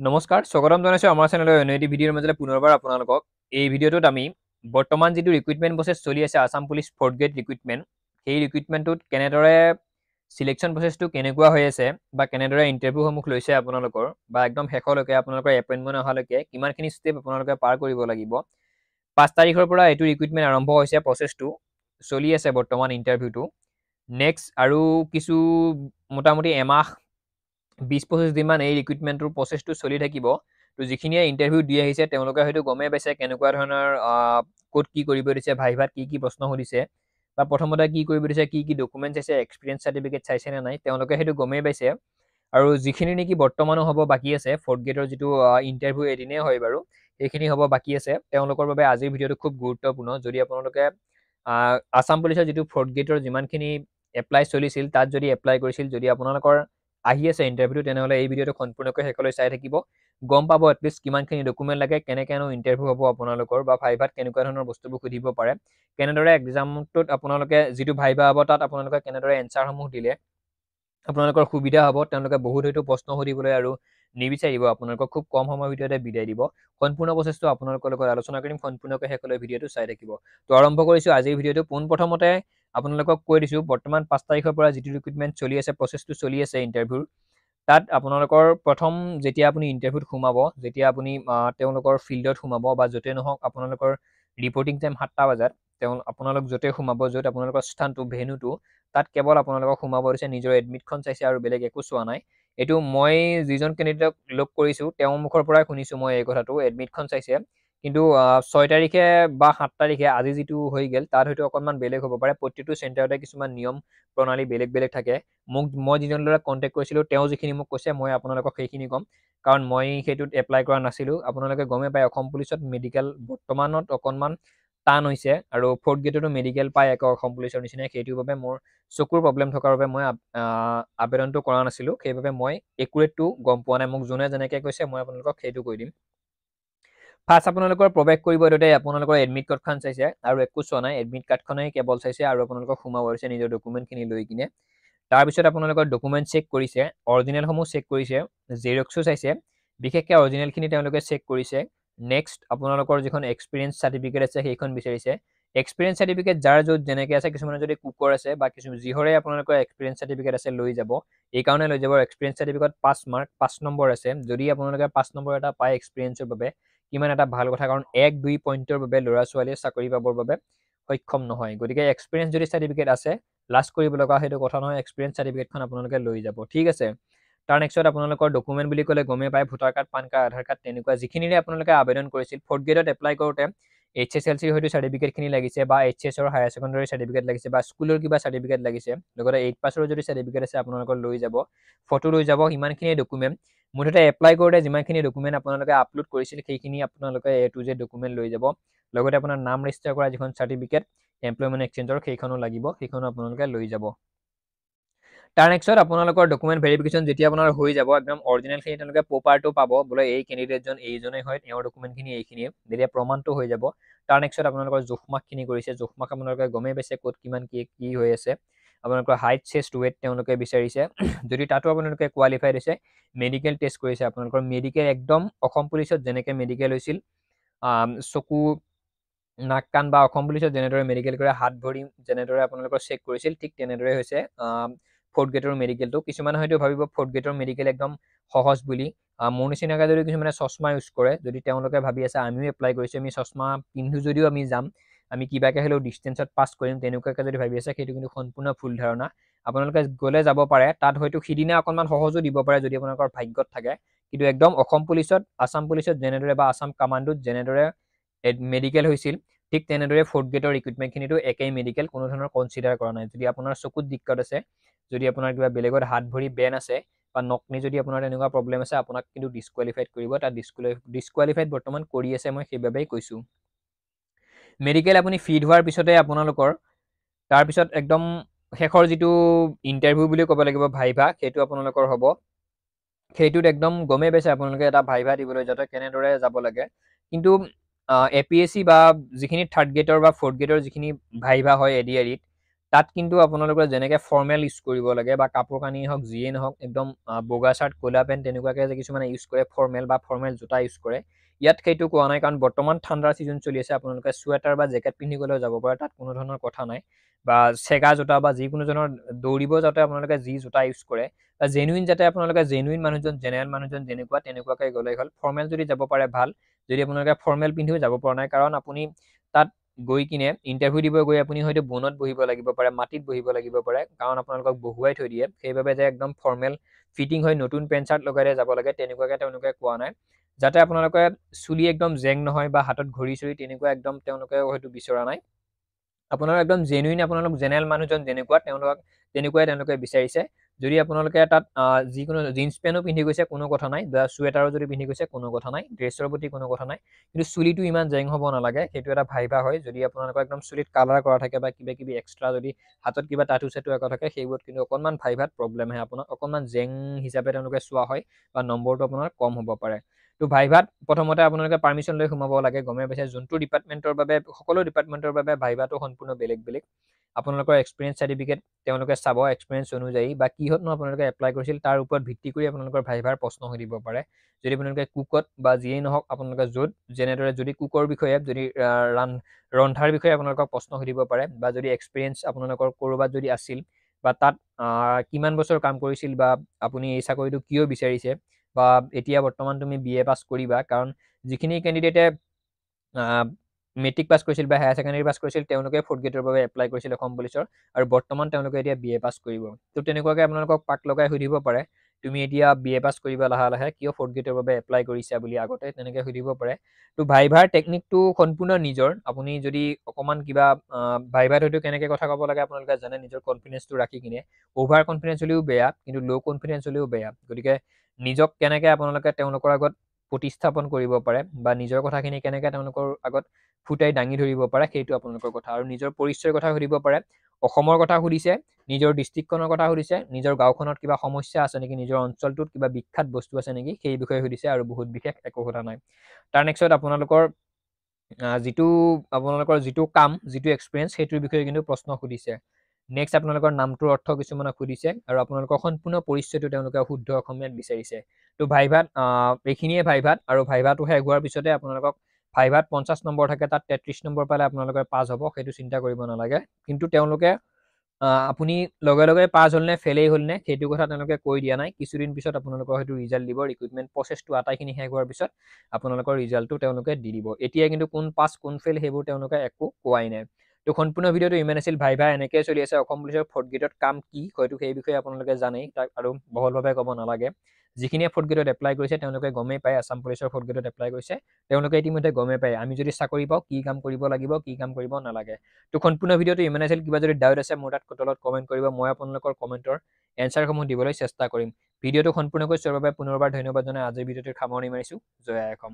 নমস্কাৰ স্বাগতম জনাইছো আমাৰ চেনেলৰ অন্য এটি ভিডিঅ'ৰ মাজলৈ পুনৰবাৰ আপোনালোকক এই ভিডিঅ'টোত আমি বৰ্তমান যিটো ৰিক্ৰুইটমেণ্ট প্ৰচেছ চলি আছে Assam police fourth grade recruitment সেই ৰিক্ৰুইটমেণ্টটোত কেনেদৰে চিলেকশ্যন প্ৰচেছটো কেনেকুৱা হৈ আছে বা কেনেদৰে ইণ্টাৰভিউসমূহ লৈছে আপোনালোকৰ বা একদম শেষলৈকে আপোনালোকৰ এপইণ্টমেণ্ট অহালৈকে কিমানখিনি ষ্টেপ আপোনালোকে পাৰ কৰিব লাগিব 5 তাৰিখৰ পৰা এইটো ৰিক্ৰুইটমেণ্ট আৰম্ভ হৈছে প্ৰচেছটো চলি আছে বৰ্তমান ইণ্টাৰভিউটো নেক্সট আৰু কিছু মোটামুটি এমাহ 20-25 দিনমান এই ৰিক্ৰুইটমেণ্টৰ প্ৰচেছটো চলি থাকিব তো যিখিনিয়ে ইণ্টাৰভিউ দি আহিছে তেওঁলোকে হয়তো গমেই পাইছে কেনেকুৱা ধৰণৰ ক'ত কি কৰিব দিছে ভাইভাত কি প্ৰশ্ন সুধিছে বা প্ৰথমতে কি কৰিব দিছে কি ডকুমেণ্ট চাইছে এক্সপিৰিয়েঞ্চ চাৰ্টিফিকেট চাইছে নে নাই তেওঁলোকে সেইটো গমেই পাইছে আৰু যিখিনি নেকি বৰ্তমানো হ'ব বাকী আছে ফ'ৰ্থ গ্ৰেডৰ যিটো ইণ্টাৰভিউ এদিনেই হয় বাৰু সেইখিনি হ'ব বাকী আছে তেওঁলোকৰ বাবে আজিৰ ভিডিঅ'টো খুব গুৰুত্বপূৰ্ণ যদি আপোনালোকে আসাম পুলিচৰ যিটো ফ'ৰ্থ গ্ৰেডৰ যিমানখিনি এপ্লাই চলিছিল তাত যদি এপ্লাই কৰিছিল যদি আপোনালোকৰ আহি আছে ইণ্টাৰভিউটো তেনেহ'লে এই ভিডিঅ'টো সম্পূৰ্ণকৈ শেষলৈ চাই থাকিব গম পাব এটলিষ্ট কিমানখিনি ডকুমেণ্ট লাগে কেনেকৈনো ইণ্টাৰভিউ হ'ব আপোনালোকৰ বা ভাইভাত কেনেকুৱা ধৰণৰ বস্তুবোৰ সুধিব পাৰে কেনেদৰে এক্সামটোত আপোনালোকে যিটো ভাইভা হ'ব তাত আপোনালোকে কেনেদৰে এনচাৰসমূহ দিলে আপোনালোকৰ সুবিধা হ'ব তেওঁলোকে বহুত হয়তো প্ৰশ্ন সুধিবলৈ আৰু নিবিচাৰিব আপোনালোকক খুব কম সময়ৰ ভিতৰতে বিদায় দিব সম্পূৰ্ণ প্ৰচেছটো আপোনালোকৰ লগত আলোচনা কৰিম সম্পূৰ্ণকৈ শেষলৈ ভিডিঅ'টো চাই থাকিব তো আৰম্ভ কৰিছোঁ আজিৰ ভিডিঅ'টো পোনপ্ৰথমতে আপোনালোকক কৈ দিছোঁ বৰ্তমান 5 তাৰিখৰ পৰা যিটো ৰিক্ৰুইটমেণ্ট চলি আছে প্ৰচেছটো চলি আছে ইণ্টাৰভিউৰ তাত আপোনালোকৰ প্ৰথম যেতিয়া আপুনি ইণ্টাৰভিউত সোমাব যেতিয়া আপুনি তেওঁলোকৰ ফিল্ডত সোমাব বা য'তে নহওক আপোনালোকৰ ৰিপৰ্টিং টাইম 7টা বজাত আপোনালোক য'তে সোমাব য'ত আপোনালোকৰ স্থানটো ভেনুটো তাত কেৱল আপোনালোকক সোমাব দিছে নিজৰ এডমিটখন চাইছে আৰু বেলেগ একো চোৱা নাই এইটো মই যিজন কেণ্ডিডেটক লগ কৰিছোঁ তেওঁৰ মুখৰ পৰাই শুনিছোঁ মই এই কথাটো এডমিটখন চাইছে কিন্তু 6 তাৰিখে বা 7 তাৰিখে আজি যিটো হৈ গ'ল তাত হয়তো অকণমান বেলেগ হ'ব পাৰে প্ৰত্যেকটো চেণ্টাৰতে কিছুমান নিয়ম প্ৰণালী বেলেগ থাকে মই যিজনলৈ কণ্টেক্ট কৰিছিলোঁ তেওঁ যিখিনি মোক কৈছে মই আপোনালোকক সেইখিনি ক'ম কাৰণ মই সেইটোত এপ্লাই কৰা নাছিলোঁ আপোনালোকে গমেই পায় অসম পুলিচত মেডিকেল বৰ্তমানত অকণমান টান হৈছে আৰু ফ'ৰ্থ গ্ৰেডতো মেডিকেল পায় আকৌ অসম পুলিচৰ নিচিনাই সেইটোৰ বাবে মোৰ চকুৰ প্ৰব্লেম থকাৰ বাবে মই আবেদনটো কৰা নাছিলোঁ সেইবাবে মই একুৰেটটো গম পোৱা নাই মোক যোনে যেনেকৈ কৈছে মই আপোনালোকক সেইটো কৈ দিম ফাৰ্ষ্ট আপোনালোকৰ প্ৰৱেশ কৰিব এইটোতে আপোনালোকৰ এডমিট কাৰ্ডখন চাইছে আৰু একো চোৱা নাই এডমিট কাৰ্ডখনেই কেৱল চাইছে আৰু আপোনালোকক সোমাব দিছে নিজৰ ডকুমেণ্টখিনি লৈ কিনে তাৰপিছত আপোনালোকৰ ডকুমেণ্ট চেক কৰিছে অৰিজিনেলসমূহ চেক কৰিছে জেৰক্সো চাইছে বিশেষকৈ অৰিজিনেলখিনি তেওঁলোকে চেক কৰিছে নেক্সট আপোনালোকৰ যিখন এক্সপিৰিয়েঞ্চ চাৰ্টিফিকেট আছে সেইখন বিচাৰিছে এক্সপিৰিয়েঞ্চ চাৰ্টিফিকেট যাৰ য'ত যেনেকৈ আছে কিছুমানৰ যদি কুকৰ আছে বা যিহৰে আপোনালোকৰ এক্সপিৰিয়েঞ্চ চাৰ্টিফিকেট আছে লৈ যাব এইকাৰণে লৈ যাব এক্সপিৰিয়েঞ্চ চাৰ্টিফিকেট 5 মাৰ্ক 5 নম্বৰ আছে যদি আপোনালোকে 5 নম্বৰ এটা পায় এক্সপিৰিয়েঞ্চৰ বাবে কিমান এটা ভাল কথা কাৰণ 1-2 পইণ্টৰ বাবে ল'ৰা ছোৱালীয়ে চাকৰি পাবৰ বাবে সক্ষম নহয় গতিকে এক্সপিৰিয়েঞ্চ যদি চাৰ্টিফিকেট আছে লাষ্ট কৰিব লগা সেইটো কথা নহয় এক্সপিৰিয়েঞ্চ চাৰ্টিফিকেটখন আপোনালোকে লৈ যাব ঠিক আছে তাৰ নেক্সট আপোনালোকৰ ডকুমেণ্ট বুলি ক'লে গমেই পায় ভোটাৰ কাৰ্ড পান কাৰ্ড আধাৰ কাৰ্ড তেনেকুৱা যিখিনিৰে আপোনালোকে আবেদন কৰিছিল ফ'ৰ্থ গ্ৰেডত এপ্লাই কৰোঁতে HSLCৰ হয়তো চাৰ্টিফিকেটখিনি লাগিছে বা HSৰ হায়াৰ ছেকেণ্ডেৰী চাৰ্টিফিকেট লাগিছে বা স্কুলৰ কিবা চাৰ্টিফিকেট লাগিছে লগতে 8 পাছৰ যদি চাৰ্টিফিকেট আছে আপোনালোকৰ লৈ যাব ফটো লৈ যাব ইমানখিনিয়ে ডকুমেণ্ট মুঠতে এপ্লাই কৰোঁতে যিমানখিনি ডকুমেণ্ট আপোনালোকে আপলোড কৰিছিল সেইখিনি আপোনালোকে A to Z ডকুমেণ্ট লৈ যাব লগতে আপোনাৰ নাম ৰেজিষ্টাৰ কৰা যিখন চাৰ্টিফিকেট এমপ্লয়মেণ্ট এক্সচেঞ্জৰ সেইখনো লাগিব সেইখনো আপোনালোকে লৈ যাব তাৰ নেক্সট আপোনালোকৰ ডকুমেণ্ট ভেৰিফিকেশ্যন যেতিয়া আপোনাৰ হৈ যাব একদম অৰিজিনেলখিনি তেওঁলোকে প্ৰপাৰটো পাব বোলে এই কেণ্ডিডেটজন এইজনেই হয় তেওঁৰ ডকুমেণ্টখিনি এইখিনিয়ে যেতিয়া প্ৰমাণটো হৈ যাব তাৰ নেক্সট আপোনালোকৰ জোখমাখখিনি কৰিছে জোখমাখ আপোনালোকে গমেই পাইছে ক'ত কিমান কি হৈ আছে আপোনালোকৰ হাইট চেষ্ট ৱেট তেওঁলোকে বিচাৰিছে যদি তাতো আপোনালোকে কোৱালিফাইড হৈছে মেডিকেল টেষ্ট কৰিছে আপোনালোকৰ মেডিকেল একদম অসম পুলিচত যেনেকৈ মেডিকেল হৈছিল চকু নাক কাণ বা অসম পুলিচত যেনেদৰে মেডিকেল কৰে হাত ভৰি যেনেদৰে আপোনালোকৰ চেক কৰিছিল ঠিক তেনেদৰে হৈছে ফ'ৰ্থ গ্ৰেডৰ মেডিকেলটো কিছুমানে হয়তো ভাবিব ফ'ৰ্থ গ্ৰেডৰ মেডিকেল একদম সহজ বুলি মোৰ নিচিনাকৈ যদি কিছুমানে চশমা ইউজ কৰে যদি তেওঁলোকে ভাবি আছে আমিও এপ্লাই কৰিছোঁ আমি চশমা পিন্ধো যদিও আমি যাম আমি কিবাকৈ হ'লেও ডিষ্টেঞ্চত পাছ কৰিম তেনেকুৱাকৈ যদি ভাবি আছে সেইটো কিন্তু সম্পূৰ্ণ ভুল ধাৰণা আপোনালোকে গ'লে যাব পাৰে তাত হয়তো সিদিনা অকণমান সহজো দিব পাৰে যদি আপোনালোকৰ ভাগ্যত থাকে কিন্তু একদম অসম পুলিচত আসাম পুলিচত যেনেদৰে বা আসাম কামাণ্ডোত যেনেদৰে মেডিকেল হৈছিল ঠিক তেনেদৰে ফ'ৰ্থ গ্ৰেডৰ ৰিক্ৰুইটমেণ্টখিনিতো একেই মেডিকেল কোনো ধৰণৰ কনচিডাৰ কৰা নাই যদি আপোনাৰ চকুত দিক্কত আছে যদি আপোনাৰ কিবা বেলেগত হাত ভৰি বেন আছে বা নকনি যদি আপোনাৰ তেনেকুৱা প্ৰব্লেম আছে আপোনাক কিন্তু ডিছকুৱালিফাইড কৰিব তাত ডিছকুৱালিফাইড বৰ্তমান কৰি আছে মই সেইবাবেই কৈছোঁ মেডিকেল আপুনি ফিট হোৱাৰ পিছতে আপোনালোকৰ তাৰপিছত একদম শেষৰ যিটো ইণ্টাৰভিউ বুলি ক'ব লাগিব ভাইভা সেইটো আপোনালোকৰ হ'ব সেইটোত একদম গমেই পাইছে আপোনালোকে এটা ভাইভা দিবলৈ যাতে কেনেদৰে যাব লাগে কিন্তু APSC বা যিখিনি থাৰ্ড গ্ৰেডৰ বা ফ'ৰ্থ গ্ৰেডৰ যিখিনি ভাইভা হয় ADREত তাত কিন্তু আপোনালোকৰ যেনেকৈ ফৰ্মেল ইউজ কৰিব লাগে বা কাপোৰ কানি হওক যিয়ে নহওক একদম বগা চাৰ্ট ক'লা পেণ্ট তেনেকুৱাকৈ যে কিছুমানে ইউজ কৰে ফৰ্মেল বা ফৰ্মেল জোতা ইউজ কৰে, ইয়াত সেইটো কোৱা নাই, কাৰণ বৰ্তমান ঠাণ্ডাৰ ছিজন চলি আছে। আপোনালোকে চুৱেটাৰ বা জেকেট পিন্ধি গ'লেও যাব পাৰে, তাত কোনো ধৰণৰ কথা নাই। বা চেগা জোতা বা যিকোনো ধৰণৰ দৌৰিব যাতে আপোনালোকে যি জোতা ইউজ কৰে, বা জেনুইন যাতে আপোনালোকে জেনুইন মানুহজন জেনেৰেল মানুহজন তেনেকুৱাকৈ গ'লেই হ'ল। ফৰ্মেল যদি যাব পাৰে ভাল, যদি আপোনালোকে ফৰ্মেল পিন্ধিও যাব পৰা নাই, কাৰণ আপুনি তাত গৈ কিনে ইণ্টাৰভিউ দিব গৈ আপুনি হয়তো বনত বহিব লাগিব পাৰে, মাটিত বহিব লাগিব পাৰে, কাৰণ আপোনালোকক বহুৱাই থৈ দিয়ে। সেইবাবে যে একদম ফৰ্মেল ফিটিং হৈ নতুন পেণ্ট চাৰ্ট লগাই যাব লাগে তেনেকুৱাকৈ তেওঁলোকে কোৱা নাই। যাতে আপোনালোকে চুলি একদম জেং নহয় বা হাতত ঘড়ী চৰি তেনেকুৱা একদম তেওঁলোকে হয়তো বিচৰা নাই। আপোনালোক একদম জেনুইন আপোনালোক জেনেৰেল মানুহজন তেনেকুৱাই তেওঁলোকে বিচাৰিছে। যদি আপোনালোকে তাত যিকোনো জিন্স পেণ্টো পিন্ধি গৈছে কোনো কথা নাই, বা চুৱেটাৰো যদি পিন্ধি গৈছে কোনো কথা নাই, ড্ৰেছৰ প্ৰতি কোনো কথা নাই, কিন্তু চুলিটো ইমান জেং হ'ব নালাগে, সেইটো এটা ভাইভা হয়। যদি আপোনালোকৰ একদম চুলিত কালাৰ কৰা থাকে বা কিবা কিবি এক্সট্ৰা যদি হাতত কিবা টাটু চাটু একো থাকে, সেইবোৰত কিন্তু অকণমান ভাইভাত প্ৰব্লেম আহে, আপোনাক অকণমান জেং হিচাপে তেওঁলোকে চোৱা হয় বা নম্বৰটো আপোনাৰ কম হ'ব পাৰে। তো ভাইভাত প্ৰথমতে আপোনালোকে পাৰ্মিশ্যন লৈ সোমাব লাগে, গমে পাইছে। যোনটো ডিপাৰ্টমেণ্টৰ বাবে সকলো ডিপাৰ্টমেণ্টৰ বাবে ভাইভাটো সম্পূৰ্ণ বেলেগ বেলেগ। আপোনালোকৰ এক্সপিৰিয়েঞ্চ চাৰ্টিফিকেট তেওঁলোকে চাব, এক্সপিৰিয়েঞ্চ অনুযায়ী বা কিহতনো আপোনালোকে এপ্লাই কৰিছিল তাৰ ওপৰত ভিত্তি কৰি আপোনালোকৰ ভাইভাৰ প্ৰশ্ন সুধিব পাৰে। যদি আপোনালোকে কুকত বা যিয়েই নহওক আপোনালোকে য'ত যেনেদৰে যদি কুকৰ বিষয়ে যদি ৰন্ধাৰ বিষয়ে আপোনালোকক প্ৰশ্ন সুধিব পাৰে, বা যদি এক্সপিৰিয়েঞ্চ আপোনালোকৰ ক'ৰবাত যদি আছিল বা তাত কিমান বছৰ কাম কৰিছিল, বা আপুনি এই চাকৰিটো কিয় বিচাৰিছে, বা এতিয়া বৰ্তমান তুমি BA পাছ কৰিবা, কাৰণ যিখিনি কেণ্ডিডেটে মেট্ৰিক পাছ কৰিছিল বা হায়াৰ ছেকেণ্ডেৰী পাছ কৰিছিল তেওঁলোকে 4th গ্ৰেডৰ বাবে এপ্লাই কৰিছিল অসম পুলিচৰ, আৰু বৰ্তমান তেওঁলোকে এতিয়া BA পাছ কৰিব। তো তেনেকুৱাকৈ আপোনালোকক পাক লগাই সুধিব পাৰে, তুমি এতিয়া BA পাছ কৰিবা লাহে লাহে, কিয় 4th গ্ৰেডৰ বাবে এপ্লাই কৰিছা বুলি আগতে তেনেকৈ সুধিব পাৰে। তো ভাইভাৰ টেকনিকটো সম্পূৰ্ণ নিজৰ। আপুনি যদি অকণমান কিবা ভাইভাত হয়তো কেনেকৈ কথা ক'ব লাগে আপোনালোকে জানে, নিজৰ কনফিডেঞ্চটো ৰাখি কিনে। অ'ভাৰ কনফিডেঞ্চ হ'লেও বেয়া, কিন্তু ল' কনফিডেঞ্চ হ'লেও বেয়া। গতিকে নিজক কেনেকৈ আপোনালোকে তেওঁলোকৰ আগত প্ৰতিস্থাপন কৰিব পাৰে বা নিজৰ কথাখিনি কেনেকৈ তেওঁলোকৰ আগত ফুটাই দাঙি ধৰিব পাৰে, সেইটো আপোনালোকৰ কথা। আৰু নিজৰ পৰিচয়ৰ কথা সুধিব পাৰে, অসমৰ কথা সুধিছে, নিজৰ ডিষ্ট্ৰিক্টখনৰ কথা সুধিছে, নিজৰ গাঁওখনত কিবা সমস্যা আছে নেকি, নিজৰ অঞ্চলটোত কিবা বিখ্যাত বস্তু আছে নেকি, সেই বিষয়ে সুধিছে, আৰু বহুত বিশেষ একো সোধা নাই। তাৰ নেক্সট আপোনালোকৰ যিটো কাম, যিটো এক্সপিৰিয়েঞ্চ, সেইটোৰ বিষয়ে কিন্তু প্ৰশ্ন সুধিছে। নেক্সট আপোনালোকৰ নামটোৰ অৰ্থ কিছুমানক সুধিছে, আৰু আপোনালোকৰ সম্পূৰ্ণ পৰিচয়টো তেওঁলোকে শুদ্ধ অসমীয়াত বিচাৰিছে। তো ভাইভাত এইখিনিয়ে ভাইভাত, আৰু ভাইভাটো শেষ হোৱাৰ পিছতে আপোনালোকক ভাইভাত 50 নম্বৰ থাকে, তাত 33 নম্বৰ পালে আপোনালোকে পাছ হ'ব, সেইটো চিন্তা কৰিব নালাগে। কিন্তু তেওঁলোকে আপুনি লগে লগে পাছ হ'ল নে ফেইলেই হ'ল নে সেইটো কথা তেওঁলোকে কৈ দিয়া নাই। কিছুদিন পিছত আপোনালোকৰ হয়তো ৰিজাল্ট দিব, ৰিক্ৰুইটমেণ্ট প্ৰচেছটো আটাইখিনি শেষ হোৱাৰ পিছত আপোনালোকৰ ৰিজাল্টটো তেওঁলোকে দি দিব। এতিয়া কিন্তু কোন পাছ কোন ফেইল সেইবোৰ তেওঁলোকে একো কোৱাই নাই। তো সম্পূৰ্ণ ভিডিঅ'টো ইমান আছিল। ভাইভা এনেকৈ চলি আছে। অসম পুলিচৰ 4th গ্ৰেডত কাম কি, হয়তো সেই বিষয়ে আপোনালোকে জানেই, তাক আৰু বহলভাৱে ক'ব নালাগে। যিখিনিয়ে 4th গ্ৰেডত এপ্লাই কৰিছে তেওঁলোকে গমেই পায়, আছাম পুলিচৰ 4th গ্ৰেডত এপ্লাই কৰিছে তেওঁলোকে ইতিমধ্যে গমেই পায় আমি যদি চাকৰি পাওঁ কি কাম কৰিব লাগিব, কি কাম কৰিব নালাগে। তো সম্পূৰ্ণ ভিডিঅ'টো ইমান আছিল। কিবা যদি ডাউট আছে মোৰ তাত তলত কমেণ্ট কৰিব, মই আপোনালোকৰ কমেণ্টৰ এনচাৰসমূহ দিবলৈ চেষ্টা কৰিম। ভিডিঅ'টো সম্পূৰ্ণকৈ চোৱাৰ বাবে পুনৰবাৰ ধন্যবাদ জনাই আজিৰ ভিডিঅ'টোৰ সামৰণি মাৰিছোঁ। জয় আই অসম।